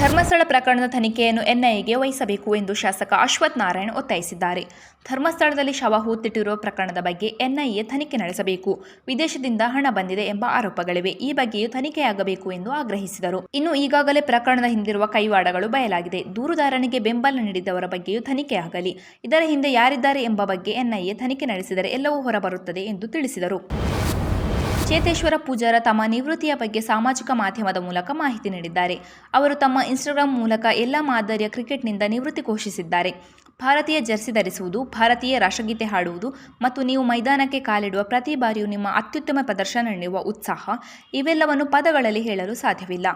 ಧರ್ಮಸ್ಥಳ ಪ್ರಕರಣದ ತನಿಖೆಯನ್ನು ಎನ್ಐಎಗೆ ವಹಿಸಬೇಕು ಎಂದು ಶಾಸಕ ಅಶ್ವಥ್ ನಾರಾಯಣ್ ಒತ್ತಾಯಿಸಿದ್ದಾರೆ. ಧರ್ಮಸ್ಥಳದಲ್ಲಿ ಶವ ಹೂತಿಟ್ಟಿರುವ ಪ್ರಕರಣದ ಬಗ್ಗೆ ಎನ್ಐಎ ತನಿಖೆ ನಡೆಸಬೇಕು. ವಿದೇಶದಿಂದ ಹಣ ಬಂದಿದೆ ಎಂಬ ಆರೋಪಗಳಿವೆ. ಈ ಬಗ್ಗೆಯೂ ತನಿಖೆಯಾಗಬೇಕು ಎಂದು ಆಗ್ರಹಿಸಿದರು. ಇನ್ನು ಈಗಾಗಲೇ ಪ್ರಕರಣದ ಹಿಂದಿರುವ ಕೈವಾಡಗಳು ಬಯಲಾಗಿದೆ. ದೂರುದಾರನಿಗೆ ಬೆಂಬಲ ನೀಡಿದವರ ಬಗ್ಗೆಯೂ ತನಿಖೆಯಾಗಲಿ. ಇದರ ಹಿಂದೆ ಯಾರಿದ್ದಾರೆ ಎಂಬ ಬಗ್ಗೆ ಎನ್ಐಎ ತನಿಖೆ ನಡೆಸಿದರೆ ಎಲ್ಲವೂ ಹೊರಬರುತ್ತದೆ ಎಂದು ತಿಳಿಸಿದರು. ಚೇತೇಶ್ವರ ಪೂಜಾರ ತಮ್ಮ ನಿವೃತ್ತಿಯ ಬಗ್ಗೆ ಸಾಮಾಜಿಕ ಮಾಧ್ಯಮದ ಮೂಲಕ ಮಾಹಿತಿ ನೀಡಿದ್ದಾರೆ. ಅವರು ತಮ್ಮ ಇನ್ಸ್ಟಾಗ್ರಾಂ ಮೂಲಕ ಎಲ್ಲ ಮಾದರಿಯ ಕ್ರಿಕೆಟ್ನಿಂದ ನಿವೃತ್ತಿ ಘೋಷಿಸಿದ್ದಾರೆ. ಭಾರತೀಯ ಜೆರ್ಸಿ ಧರಿಸುವುದು, ಭಾರತೀಯ ರಾಷ್ಟ್ರಗೀತೆ ಹಾಡುವುದು ಮತ್ತು ನೀವು ಮೈದಾನಕ್ಕೆ ಕಾಲಿಡುವ ಪ್ರತಿ ಬಾರಿಯೂ ನಿಮ್ಮ ಅತ್ಯುತ್ತಮ ಪ್ರದರ್ಶನ ನೀಡುವ ಉತ್ಸಾಹ, ಇವೆಲ್ಲವನ್ನು ಪದಗಳಲ್ಲಿ ಹೇಳಲು ಸಾಧ್ಯವಿಲ್ಲ.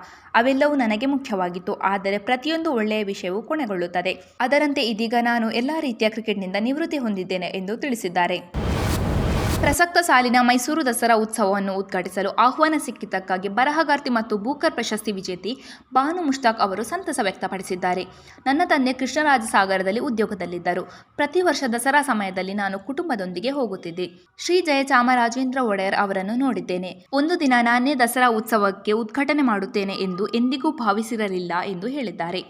ಅವೆಲ್ಲವೂ ನನಗೆ ಮುಖ್ಯವಾಗಿತ್ತು. ಆದರೆ ಪ್ರತಿಯೊಂದು ಒಳ್ಳೆಯ ವಿಷಯವೂ ಕೊನೆಗೊಳ್ಳುತ್ತದೆ. ಅದರಂತೆ ಇದೀಗ ನಾನು ಎಲ್ಲ ರೀತಿಯ ಕ್ರಿಕೆಟ್ನಿಂದ ನಿವೃತ್ತಿ ಹೊಂದಿದ್ದೇನೆ ಎಂದು ತಿಳಿಸಿದ್ದಾರೆ. ಪ್ರಸಕ್ತ ಸಾಲಿನ ಮೈಸೂರು ದಸರಾ ಉತ್ಸವವನ್ನು ಉದ್ಘಾಟಿಸಲು ಆಹ್ವಾನ ಸಿಕ್ಕಿದ್ದಕ್ಕಾಗಿ ಬರಹಗಾರ್ತಿ ಮತ್ತು ಬೂಕರ್ ಪ್ರಶಸ್ತಿ ವಿಜೇತೆ ಬಾನು ಮುಷ್ತಾಕ್ ಅವರು ಸಂತಸ ವ್ಯಕ್ತಪಡಿಸಿದ್ದಾರೆ. ನನ್ನ ತಂದೆ ಕೃಷ್ಣರಾಜಸಾಗರದಲ್ಲಿ ಉದ್ಯೋಗದಲ್ಲಿದ್ದರು. ಪ್ರತಿ ವರ್ಷ ದಸರಾ ಸಮಯದಲ್ಲಿ ನಾನು ಕುಟುಂಬದೊಂದಿಗೆ ಹೋಗುತ್ತಿದ್ದೆ. ಶ್ರೀ ಜಯಚಾಮರಾಜೇಂದ್ರ ಒಡೆಯರ್ ಅವರನ್ನು ನೋಡಿದ್ದೇನೆ. ಒಂದು ದಿನ ನಾನೇ ದಸರಾ ಉತ್ಸವಕ್ಕೆ ಉದ್ಘಾಟನೆ ಮಾಡುತ್ತೇನೆ ಎಂದು ಎಂದಿಗೂ ಭಾವಿಸಿರಲಿಲ್ಲ ಎಂದು ಹೇಳಿದ್ದಾರೆ.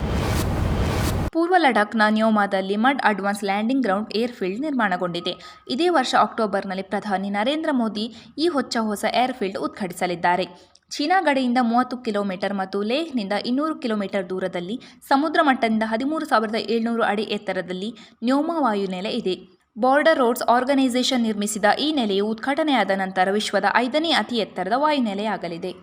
ಪೂರ್ವ ಲಡಾಖ್ನ ನ್ಯೋಮಾದಲ್ಲಿ Mudh advance landing ground airfield ನಿರ್ಮಾಣಗೊಂಡಿದೆ. ಇದೇ ವರ್ಷ ಅಕ್ಟೋಬರ್ನಲ್ಲಿ ಪ್ರಧಾನಿ ನರೇಂದ್ರ ಮೋದಿ ಈ ಹೊಸ ಏರ್ಫೀಲ್ಡ್ ಉದ್ಘಾಟಿಸಲಿದ್ದಾರೆ. ಚೀನಾ ಗಡಿಯಿಂದ 30 ಕಿಲೋಮೀಟರ್ ಮತ್ತು ಲೇಹ್ನಿಂದ 200 ಕಿಲೋಮೀಟರ್ ದೂರದಲ್ಲಿ ಸಮುದ್ರ ಮಟ್ಟದಿಂದ 13,700 ಅಡಿ ಎತ್ತರದಲ್ಲಿ ನ್ಯೋಮಾ ವಾಯುನೆಲೆ ಇದೆ. ಬಾರ್ಡರ್ ರೋಡ್ಸ್ ಆರ್ಗನೈಸೇಷನ್ ನಿರ್ಮಿಸಿದ ಈ ನೆಲೆಯು ಉದ್ಘಾಟನೆಯಾದ ನಂತರ ವಿಶ್ವದ 5ನೇ ಅತಿ ಎತ್ತರದ ವಾಯುನೆಲೆಯಾಗಲಿದೆ.